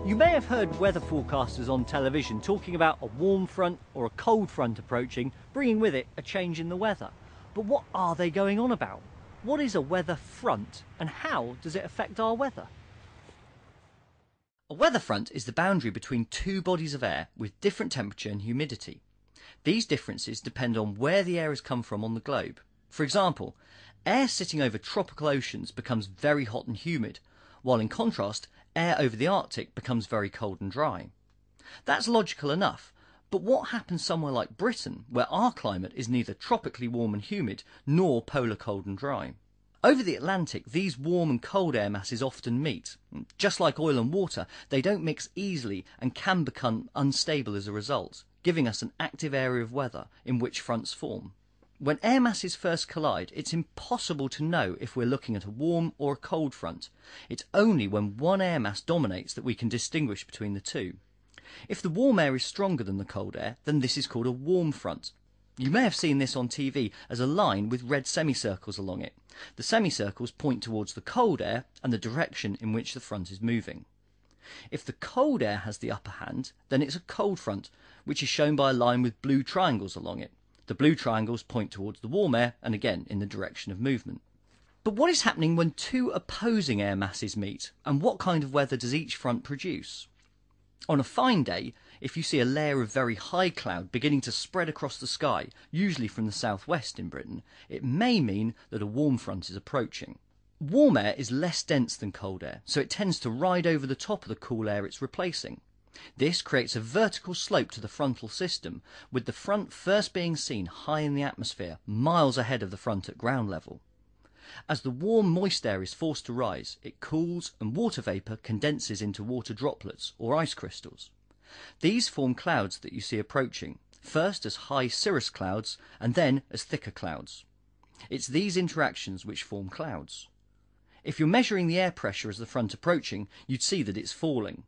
You may have heard weather forecasters on television talking about a warm front or a cold front approaching, bringing with it a change in the weather. But what are they going on about? What is a weather front and how does it affect our weather? A weather front is the boundary between two bodies of air with different temperature and humidity. These differences depend on where the air has come from on the globe. For example, air sitting over tropical oceans becomes very hot and humid, while in contrast, air over the Arctic becomes very cold and dry. That's logical enough, but what happens somewhere like Britain, where our climate is neither tropically warm and humid, nor polar cold and dry? Over the Atlantic, these warm and cold air masses often meet. Just like oil and water, they don't mix easily and can become unstable as a result, giving us an active area of weather in which fronts form. When air masses first collide, it's impossible to know if we're looking at a warm or a cold front. It's only when one air mass dominates that we can distinguish between the two. If the warm air is stronger than the cold air, then this is called a warm front. You may have seen this on TV as a line with red semicircles along it. The semicircles point towards the cold air and the direction in which the front is moving. If the cold air has the upper hand, then it's a cold front, which is shown by a line with blue triangles along it. The blue triangles point towards the warm air and again in the direction of movement. But what is happening when two opposing air masses meet, and what kind of weather does each front produce? On a fine day, if you see a layer of very high cloud beginning to spread across the sky, usually from the southwest in Britain, it may mean that a warm front is approaching. Warm air is less dense than cold air, so it tends to ride over the top of the cool air it's replacing. This creates a vertical slope to the frontal system, with the front first being seen high in the atmosphere, miles ahead of the front at ground level. As the warm, moist air is forced to rise, it cools and water vapour condenses into water droplets or ice crystals. These form clouds that you see approaching, first as high cirrus clouds and then as thicker clouds. It's these interactions which form clouds. If you're measuring the air pressure as the front approaching, you'd see that it's falling.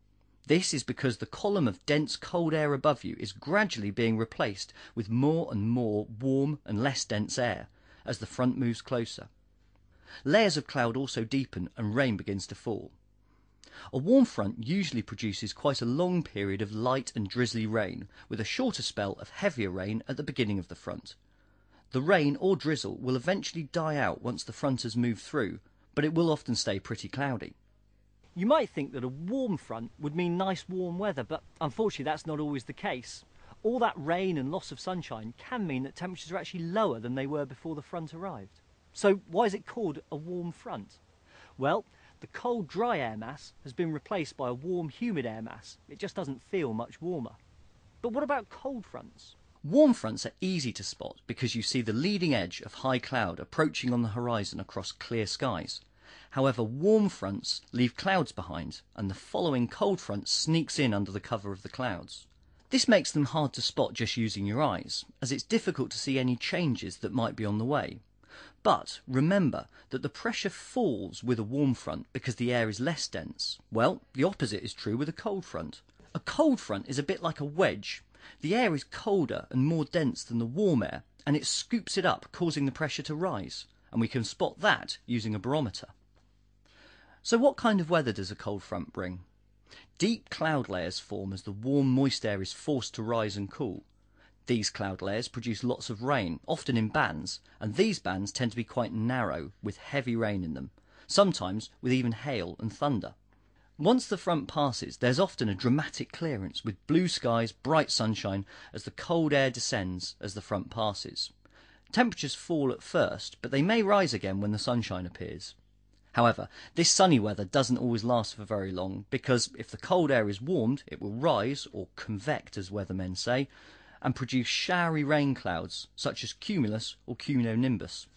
This is because the column of dense cold air above you is gradually being replaced with more and more warm and less dense air as the front moves closer. Layers of cloud also deepen and rain begins to fall. A warm front usually produces quite a long period of light and drizzly rain, with a shorter spell of heavier rain at the beginning of the front. The rain or drizzle will eventually die out once the front has moved through, but it will often stay pretty cloudy. You might think that a warm front would mean nice warm weather, but unfortunately that's not always the case. All that rain and loss of sunshine can mean that temperatures are actually lower than they were before the front arrived. So why is it called a warm front? Well, the cold dry air mass has been replaced by a warm humid air mass. It just doesn't feel much warmer. But what about cold fronts? Warm fronts are easy to spot because you see the leading edge of high cloud approaching on the horizon across clear skies. However, warm fronts leave clouds behind, and the following cold front sneaks in under the cover of the clouds. This makes them hard to spot just using your eyes, as it's difficult to see any changes that might be on the way. But remember that the pressure falls with a warm front because the air is less dense. Well, the opposite is true with a cold front. A cold front is a bit like a wedge. The air is colder and more dense than the warm air, and it scoops it up, causing the pressure to rise. And we can spot that using a barometer. So what kind of weather does a cold front bring? Deep cloud layers form as the warm, moist air is forced to rise and cool. These cloud layers produce lots of rain, often in bands, and these bands tend to be quite narrow, with heavy rain in them, sometimes with even hail and thunder. Once the front passes, there's often a dramatic clearance, with blue skies, bright sunshine, as the cold air descends as the front passes. Temperatures fall at first, but they may rise again when the sunshine appears. However, this sunny weather doesn't always last for very long, because if the cold air is warmed, it will rise, or convect as weathermen say, and produce showery rain clouds, such as cumulus or cumulonimbus.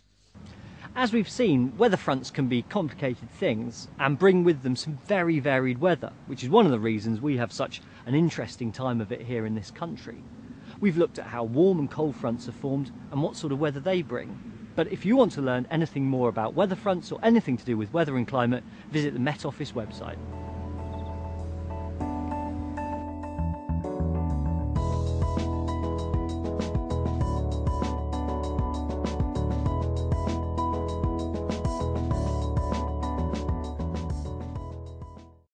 As we've seen, weather fronts can be complicated things and bring with them some very varied weather, which is one of the reasons we have such an interesting time of it here in this country. We've looked at how warm and cold fronts are formed and what sort of weather they bring. But if you want to learn anything more about weather fronts or anything to do with weather and climate, visit the Met Office website.